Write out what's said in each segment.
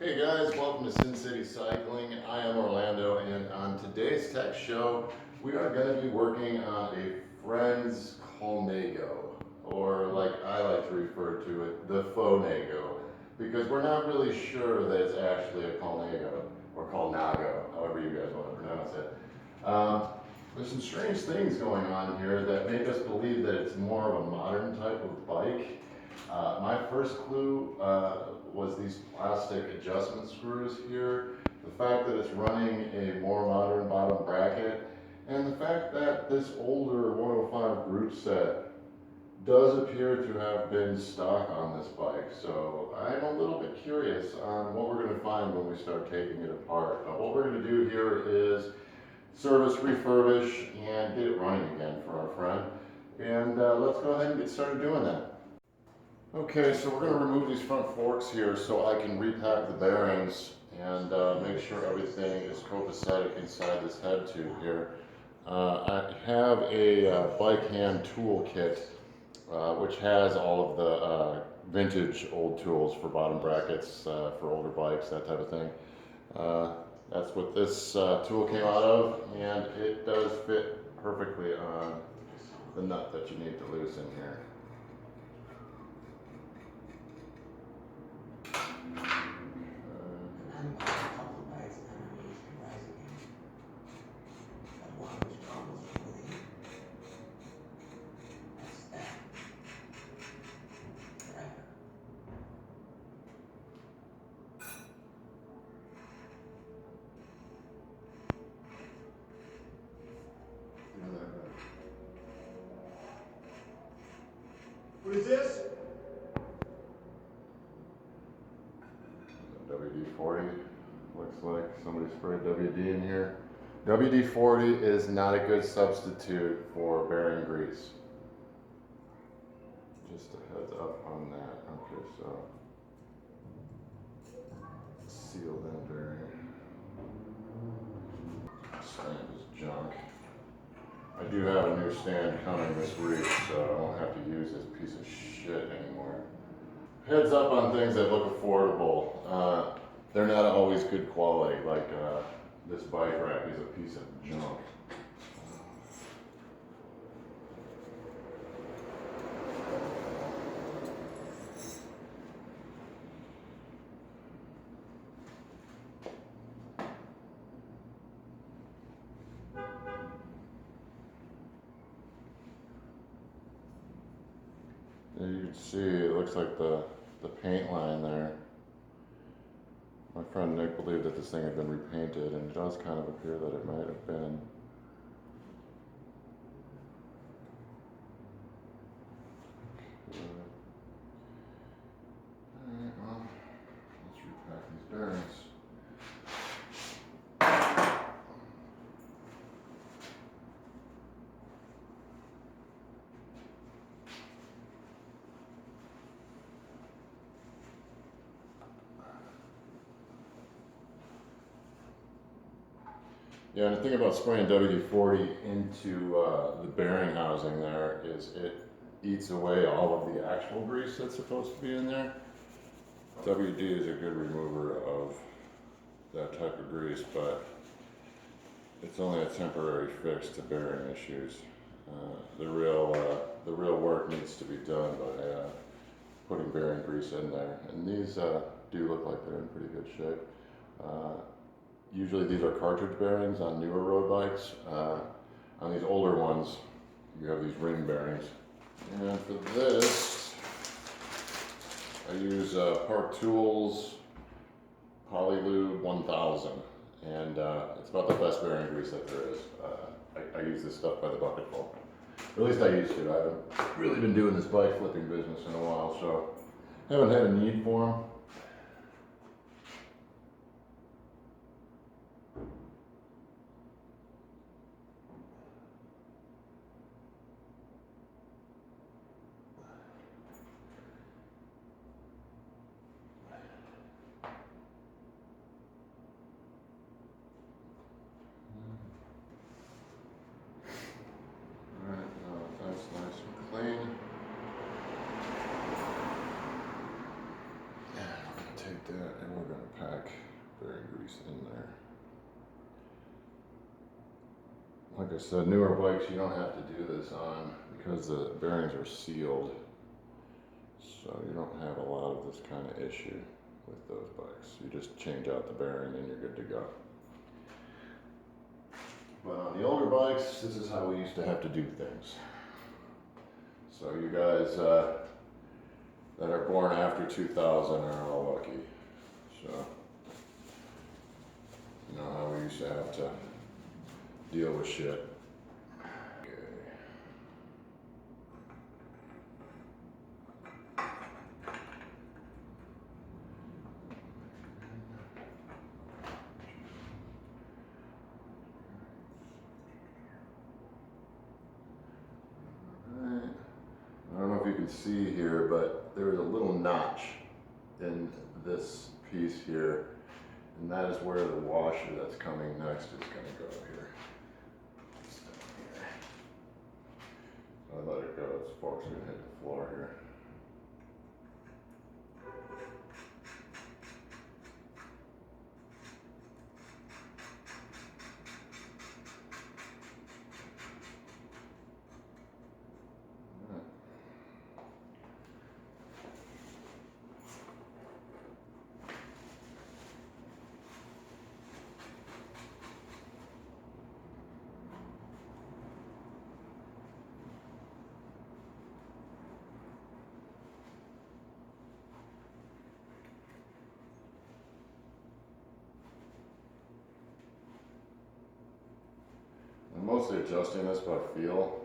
Hey guys, welcome to Sin City Cycling. I am Orlando, and on today's tech show, we are going to be working on a friend's Colnago, or like I like to refer to it, the Fonago, because we're not really sure that it's actually a Colnago, or Colnago, however you guys want to pronounce it. There's some strange things going on here that make us believe that it's more of a modern type of bike. My first clue was these plastic adjustment screws here, the fact that it's running a more modern bottom bracket, and the fact that this older 105 group set does appear to have been stock on this bike. So I'm a little bit curious on what we're going to find when we start taking it apart. But what we're going to do here is service, refurbish, and get it running again for our friend. And let's go ahead and get started doing that. Okay, so we're going to remove these front forks here so I can repack the bearings and make sure everything is copacetic inside this head tube here. I have a bike hand tool kit which has all of the vintage old tools for bottom brackets for older bikes, that type of thing. That's what this tool came out of, and it does fit perfectly on the nut that you need to loosen here. What is this? WD-40. Looks like somebody sprayed WD in here. WD-40 is not a good substitute for bearing grease. Just a heads up on that. Okay, so seal that bearing. Stand is junk. I do have a new stand coming this week, so I won't have to use this piece of shit anymore. Heads up on things that look affordable. They're not always good quality, like this bike rack is a piece of junk. As you can see, it looks like the paint line there. My friend Nick believed that this thing had been repainted, and it does kind of appear that it might have been. Alright, well, let's repack these bearings. Yeah, and the thing about spraying WD-40 into the bearing housing there is it eats away all of the actual grease that's supposed to be in there. WD is a good remover of that type of grease, but it's only a temporary fix to bearing issues. The real work needs to be done by putting bearing grease in there, and these do look like they're in pretty good shape. Usually these are cartridge bearings on newer road bikes. On these older ones, you have these ring bearings. And for this, I use Park Tools Polylube 1000. And it's about the best bearing grease that there is. I use this stuff by the bucketful. Or at least I used to. I haven't really been doing this bike flipping business in a while, so haven't had a need for them. That's nice and clean. like that, and we're going to pack bearing grease in there. Like I said, newer bikes you don't have to do this on because the bearings are sealed, so you don't have a lot of this kind of issue with those bikes. You just change out the bearing and you're good to go. But on the older bikes, this is how we used to have to do things. So you guys that are born after 2000 are all lucky. So, you know how we used to have to deal with shit. Okay. Alright. I don't know if you can see here, but there is a little notch in this piece here, and that is where the washer that's coming next is going to go here. It's down here. I let it go, this fork's going to hit the floor here. I'm mostly adjusting this by feel,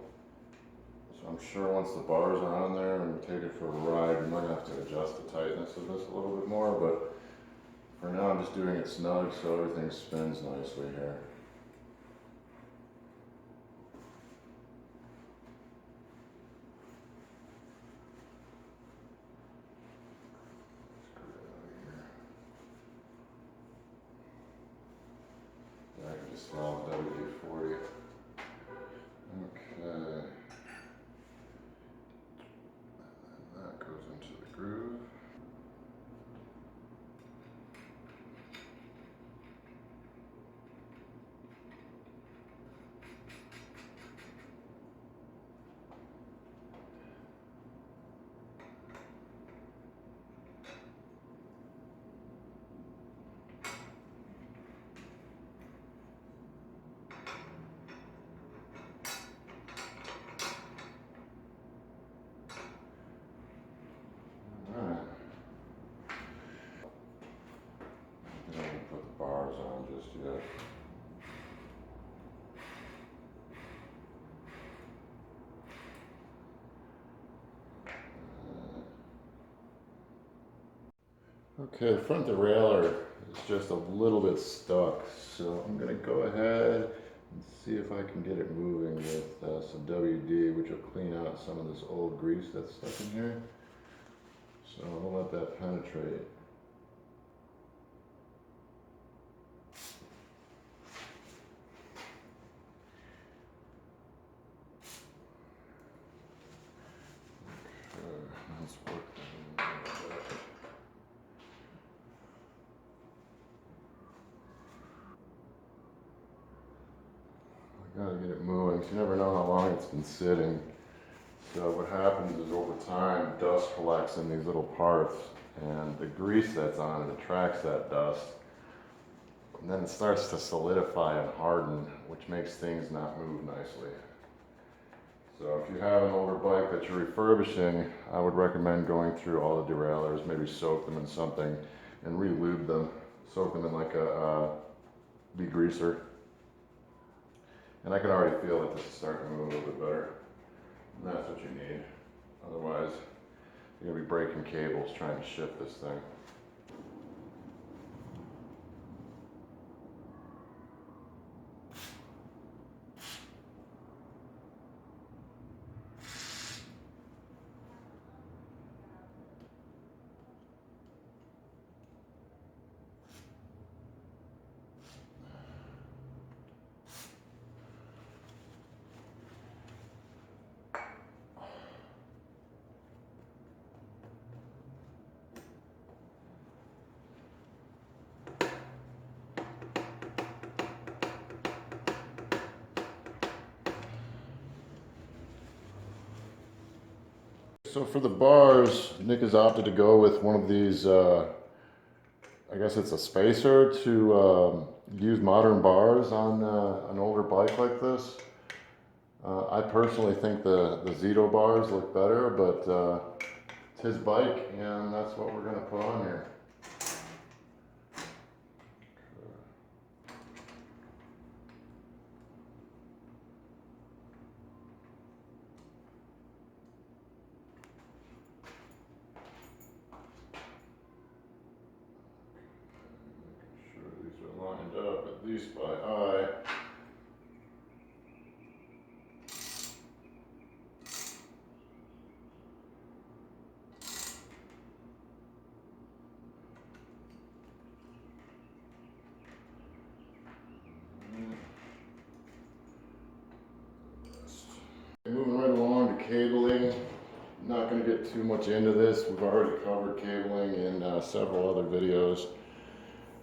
so I'm sure once the bars are on there and we take it for a ride, we might have to adjust the tightness of this a little bit more, but for now I'm just doing it snug so everything spins nicely here. I can just follow WD-40. Okay. And that goes into the groove. Alright. I don't want to put the bars on just yet. Okay, the front derailleur is just a little bit stuck, so I'm going to go ahead and see if I can get it moving with some WD, which will clean out some of this old grease that's stuck in here. So we'll let that penetrate. Okay, let's work that in a little bit. I gotta get it moving, 'cause you never know how long it's been sitting. So what happens is over time, dust collects in these little parts, and the grease that's on it attracts that dust. And then it starts to solidify and harden, which makes things not move nicely. So if you have an older bike that you're refurbishing, I would recommend going through all the derailleurs, maybe soak them in something and re-lube them. Soak them in like a degreaser. And I can already feel that this is starting to move a little bit better. And that's what you need. Otherwise, you're gonna be breaking cables trying to shift this thing. So for the bars, Nick has opted to go with one of these, I guess it's a spacer to use modern bars on an older bike like this. I personally think the Zito bars look better, but it's his bike and that's what we're gonna put on here. Lined up at least by eye. Moving right along to cabling. Not going to get too much into this. We've already covered cabling in several other videos.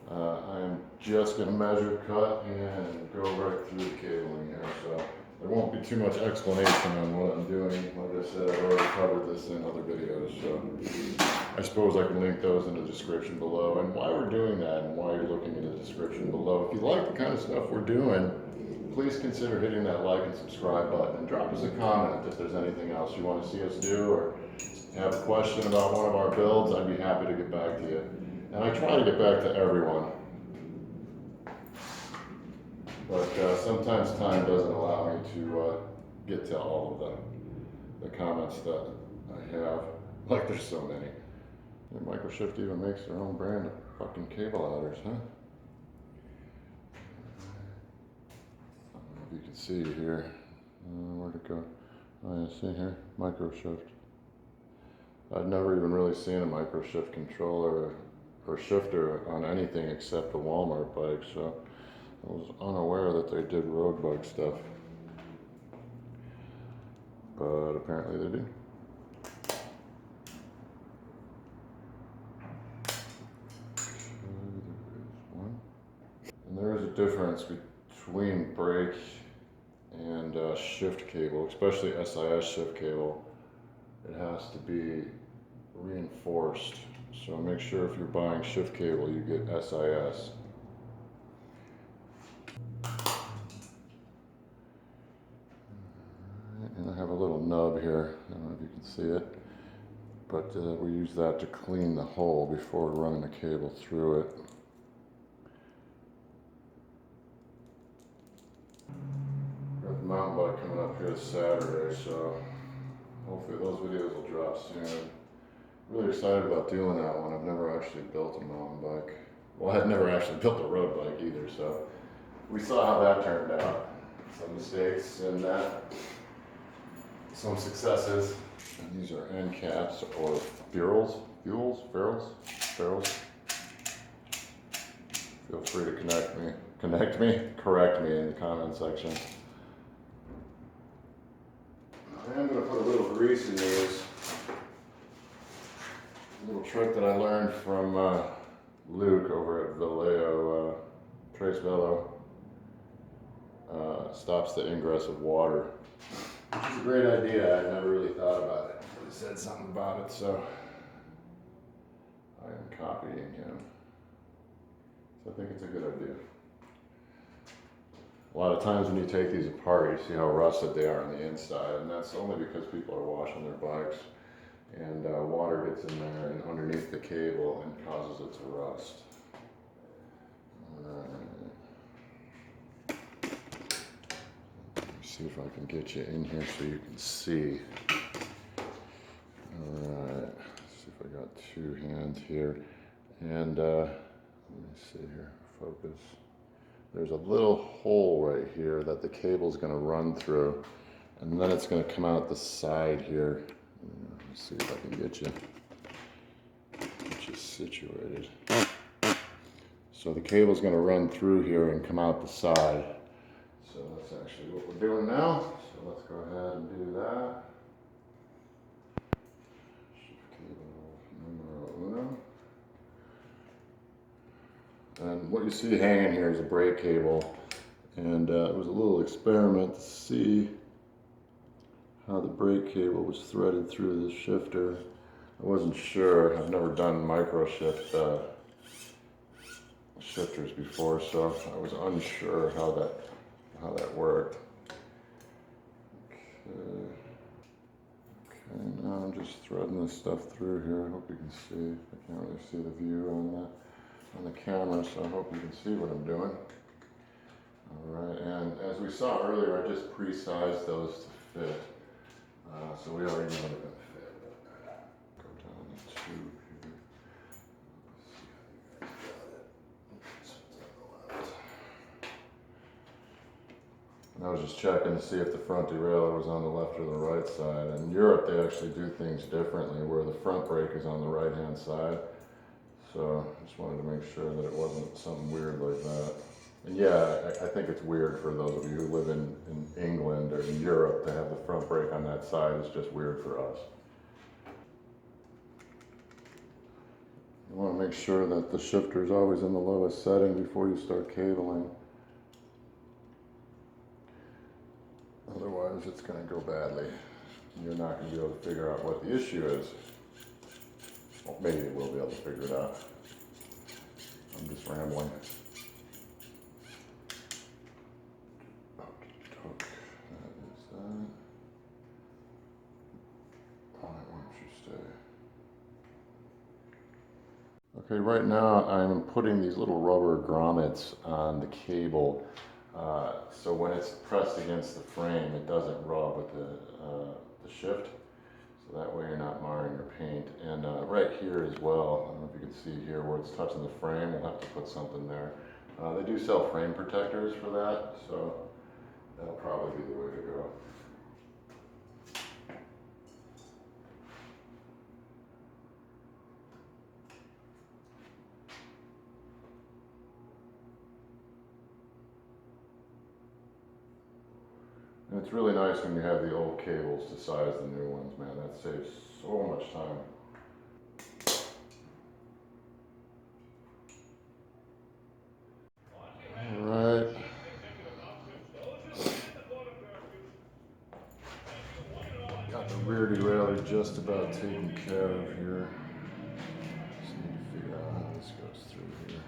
I'm just going to measure, cut, and go right through the cabling here. So there won't be too much explanation on what I'm doing. Like I said, I've already covered this in other videos. So I suppose I can link those in the description below. And why we're doing that and why you're looking in the description below. If you like the kind of stuff we're doing, please consider hitting that like and subscribe button and drop us a comment if there's anything else you want to see us do or have a question about one of our builds. I'd be happy to get back to you. And I try to get back to everyone. But sometimes time doesn't allow me to get to all of the comments that I have. Like there's so many. And Microshift even makes their own brand of fucking cable adders, huh? You can see here, where'd it go? Oh yeah, see here, Microshift. I'd never even really seen a Microshift controller or shifter on anything except the Walmart bike, so I was unaware that they did road bike stuff. But apparently they do. And there is a difference between brake and shift cable, especially SIS shift cable. It has to be reinforced. So make sure if you're buying shift cable, you get SIS. And I have a little nub here. I don't know if you can see it, but we use that to clean the hole before running the cable through it. Got the mountain bike coming up here this Saturday, so hopefully those videos will drop soon. Really excited about doing that one. I've never actually built a mountain bike. Well, I've never actually built a road bike either, so we saw how that turned out. Some mistakes and some successes. And these are end caps or ferrules. Feel free to correct me in the comment section. I am going to put a little grease in these. A little trick that I learned from Luke over at Derailleur, Trace Velo. Stops the ingress of water, which is a great idea. I never really thought about it. He said something about it, so I am copying him. So I think it's a good idea. A lot of times when you take these apart, you see how rusted they are on the inside, and that's only because people are washing their bikes, and water gets in there and underneath the cable and causes it to rust. See if I can get you in here so you can see. Alright, see if I got two hands here. And let me see here, focus. There's a little hole right here that the cable is going to run through. And then it's going to come out the side here. Let's see if I can get you situated. So the cable is going to run through here and come out the side. So that's actually what we're doing now. So let's go ahead and do that. Shift cable numero uno. And what you see hanging here is a brake cable. And it was a little experiment to see how the brake cable was threaded through the shifter. I wasn't sure. I've never done micro shift shifters before, so I was unsure how that worked. Okay. Okay, now I'm just threading this stuff through here. I hope you can see. I can't really see the view on the camera, so I hope you can see what I'm doing. All right, and as we saw earlier, I just pre-sized those to fit. So we already know they're going to fit. Go down the tube here. And I was just checking to see if the front derailleur was on the left or the right side. In Europe, they actually do things differently, where the front brake is on the right-hand side. So I just wanted to make sure that it wasn't something weird like that. And yeah, I think it's weird for those of you who live in England or in Europe to have the front brake on that side. It's just weird for us. You want to make sure that the shifter is always in the lowest setting before you start cabling. Otherwise, it's going to go badly. You're not going to be able to figure out what the issue is. Well, maybe you will be able to figure it out. I'm just rambling. Okay, right now I'm putting these little rubber grommets on the cable, so when it's pressed against the frame, it doesn't rub with the shift, so that way you're not marring your paint. And right here as well, I don't know if you can see here where it's touching the frame, we'll have to put something there. They do sell frame protectors for that, so that'll probably be the way to go. And it's really nice when you have the old cables to size the new ones, man. That saves so much time. Alright. Got the rear derailleur just about taken care of here. Just need to figure out how this goes through here.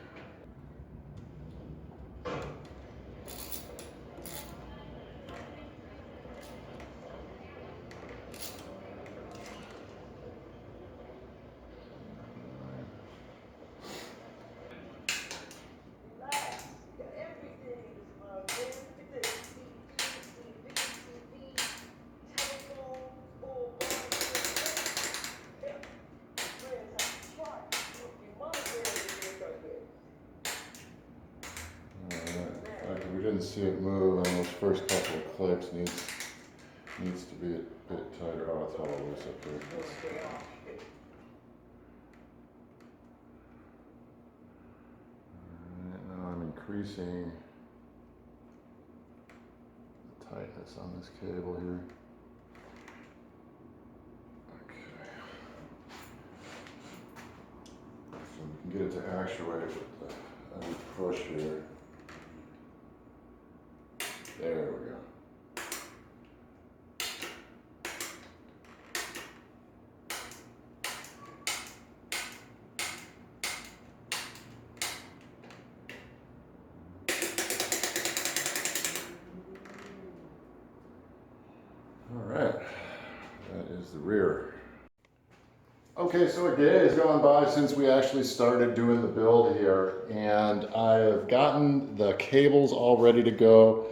We didn't see it move, and those first couple of clicks needs to be a bit tighter. Oh, it's all loose up there. Alright, now I'm increasing the tightness on this cable here. Okay. So we can get it to actuate with the push here. There we go. All right, that is the rear. Okay, so a day has gone by since we actually started doing the build here, and I have gotten the cables all ready to go.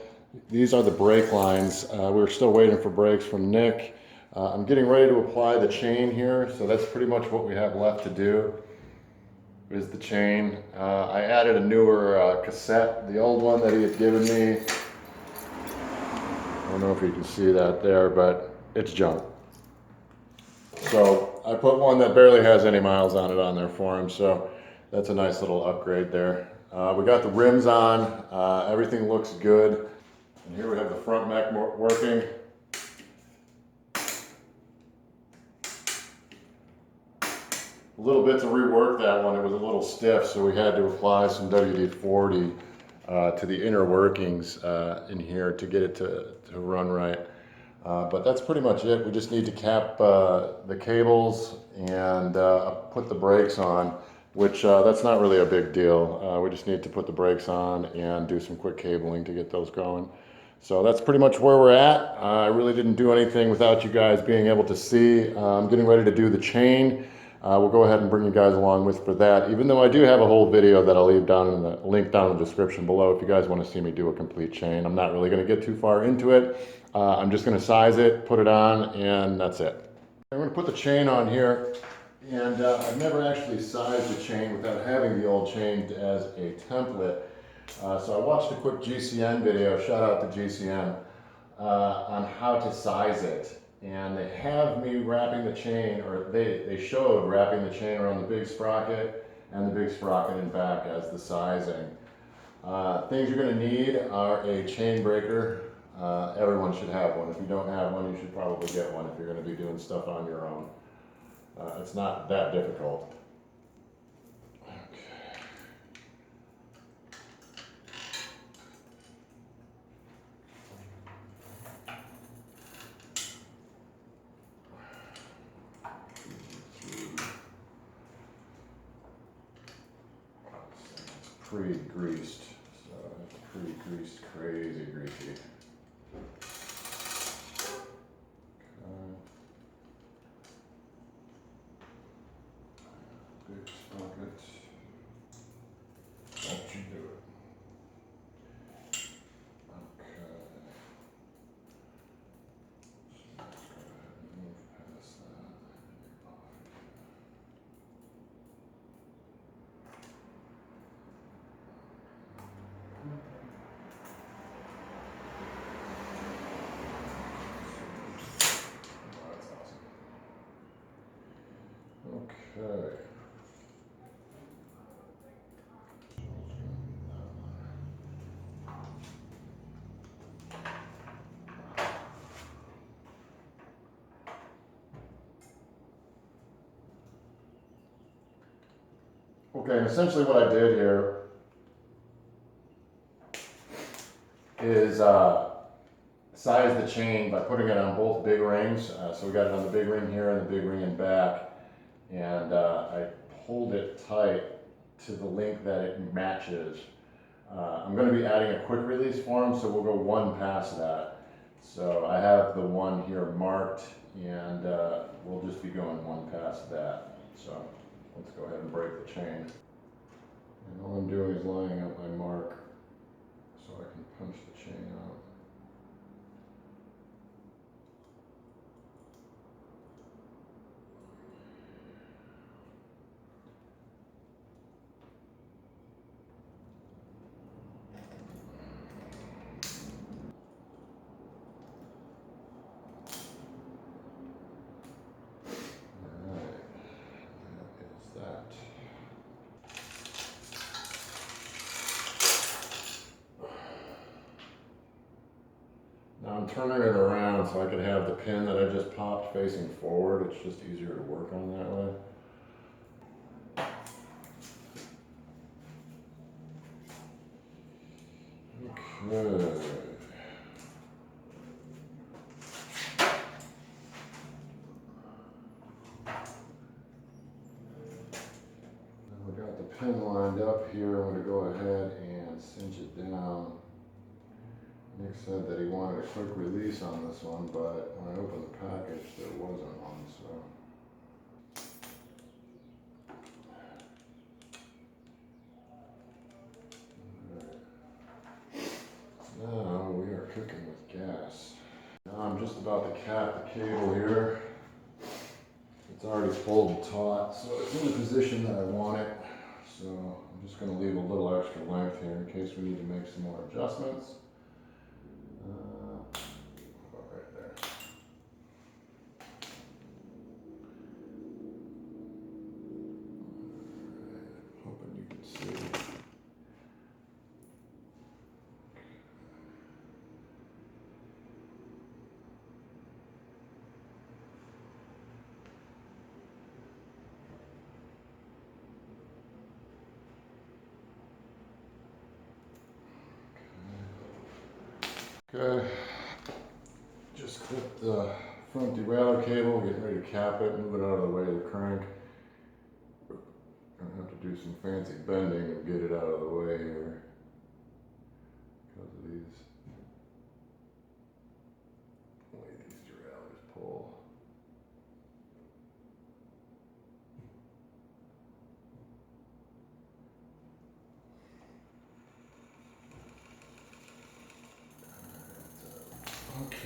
These are the brake lines. We're still waiting for brakes from Nick. I'm getting ready to apply the chain here, so that's pretty much what we have left to do, is the chain. I added a newer cassette, the old one that he had given me. I don't know if you can see that there, but it's junk. So I put one that barely has any miles on it on there for him, so that's a nice little upgrade there. We got the rims on, everything looks good. And here we have the front mech working. A little bit to rework that one. It was a little stiff, so we had to apply some WD-40 to the inner workings in here to get it to run right. But that's pretty much it. We just need to cap the cables and put the brakes on, which that's not really a big deal. We just need to put the brakes on and do some quick cabling to get those going. So that's pretty much where we're at. I really didn't do anything without you guys being able to see. I'm getting ready to do the chain. We'll go ahead and bring you guys along with for that, even though I do have a whole video that I'll leave down in the link down in the description below if you guys want to see me do a complete chain. I'm not really going to get too far into it. I'm just going to size it, put it on, and that's it. I'm going to put the chain on here, and I've never actually sized a chain without having the old chain as a template. So I watched a quick GCN video, shout out to GCN, on how to size it. And they have me wrapping the chain, or they showed wrapping the chain around the big sprocket and the big sprocket in back as the sizing. Things you're going to need are a chain breaker. Everyone should have one. If you don't have one, you should probably get one if you're going to be doing stuff on your own. It's not that difficult. Pre-greased, so it's pre-greased, crazy greasy. Big sprocket. Don't you do it. Okay. So let's go ahead and move past that. Oh, that's awesome. Okay. Okay, and essentially what I did here is size the chain by putting it on both big rings. So we got it on the big ring here and the big ring in back. And I pulled it tight to the length that it matches. I'm going to be adding a quick release form, so we'll go one past that. So I have the one here marked, and we'll just be going one past that. So let's go ahead and break the chain. And all I'm doing is lining up my mark so I can punch the chain out. Now I'm turning it around so I can have the pin that I just popped facing forward. It's just easier to work on that way. Okay. We got the pin lined up here. I'm going to go ahead and cinch it down. Nick said that he wanted a quick release on this one, but when I opened the package, there wasn't one, so. Now we are cooking with gas. Now I'm just about to cap the cable here. It's already pulled taut, so it's in the position that I want it. So I'm just going to leave a little extra length here in case we need to make some more adjustments. Right there. Hoping you can see. Okay, just just clip the front derailleur cable, getting ready to cap it, move it out of the way of the crank. Gonna have to do some fancy bending and get it out of the way here because of the way these derailleurs pull.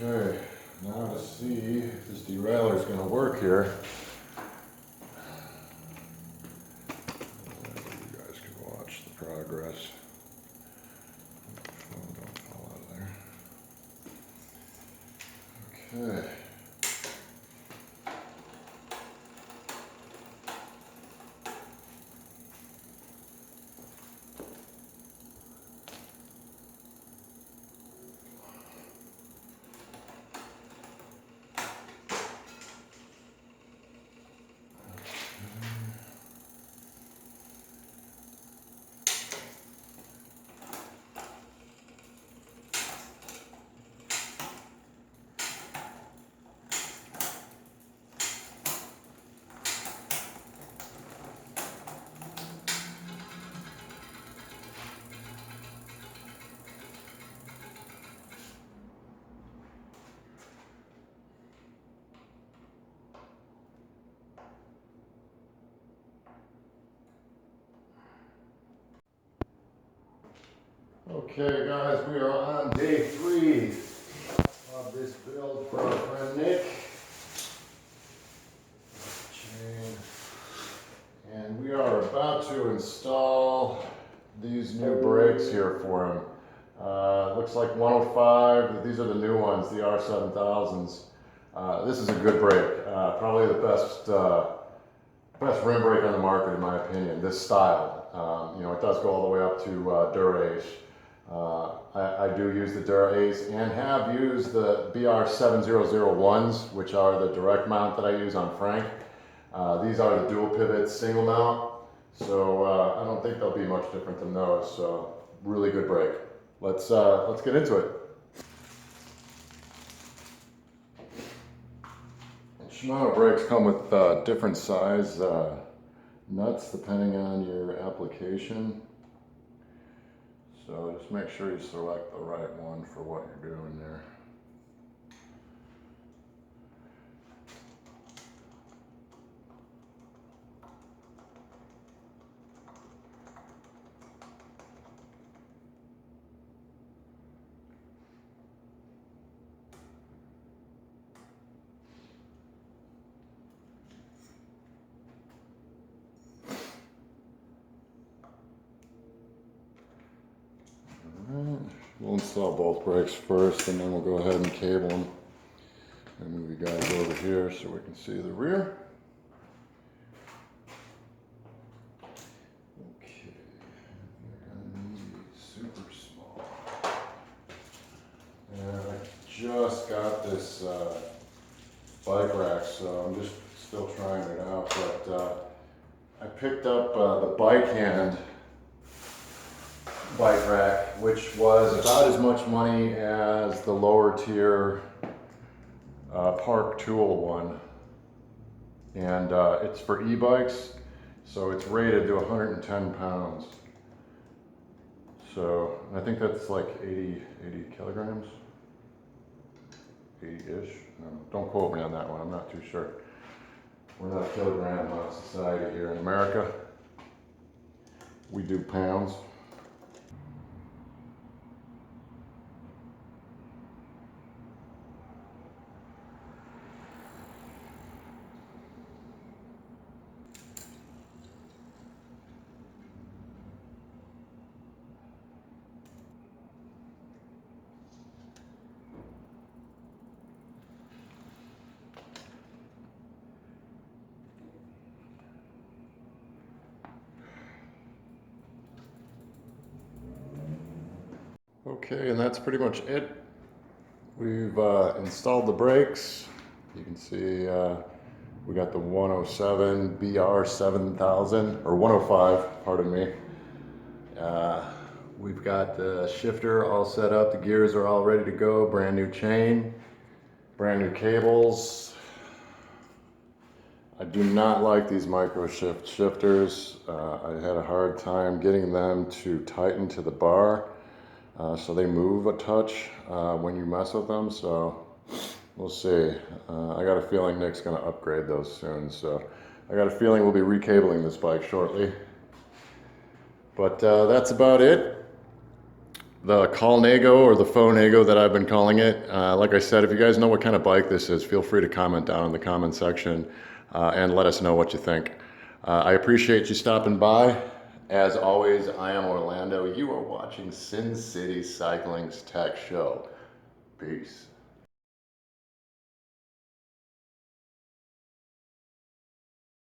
Okay, now to see if this derailleur is going to work here. You guys can watch the progress. Phone don't fall out of there. Okay. Okay guys, we are on day 3 of this build for our friend Nick. Chain. And we are about to install these new brakes here for him. Looks like 105, these are the new ones, the R7000s. This is a good brake, probably the best rim brake on the market in my opinion, this style. You know, it does go all the way up to Derailleur. I do use the Derailleur and have used the BR7001s, which are the direct mount that I use on Frank. These are the dual pivot single mount, so I don't think they'll be much different than those. So really good brake. Let's get into it. Shimano brakes come with different size nuts depending on your application. So just make sure you select the right one for what you're doing there. We'll install both brakes first and then we'll go ahead and cable them. And move you guys over here so we can see the rear. Okay, they're gonna need super small. And I just got this bike rack, so I'm just still trying it out, but I picked up the bike hand bike rack, which was about as much money as the lower tier Park Tool one, and it's for e-bikes, so it's rated to 110 pounds. So I think that's like 80 kilograms, 80-ish. Don't quote me on that one, I'm not too sure. We're not a kilogram society here in America. We do pounds. Okay, and that's pretty much it. We've installed the brakes. You can see we got the 107 BR 7000, or 105, pardon me. We've got the shifter all set up, the gears are all ready to go, brand new chain. Brand new cables. I do not like these micro shifters. I had a hard time getting them to tighten to the bar, so they move a touch when you mess with them. So we'll see. I got a feeling Nick's going to upgrade those soon. So I got a feeling we'll be recabling this bike shortly. But that's about it. The Colnago, or the Phonago that I've been calling it. Like I said, if you guys know what kind of bike this is, feel free to comment down in the comment section and let us know what you think. I appreciate you stopping by. As always, I am Orlando. You are watching Sin City Cycling's Tech Show. Peace.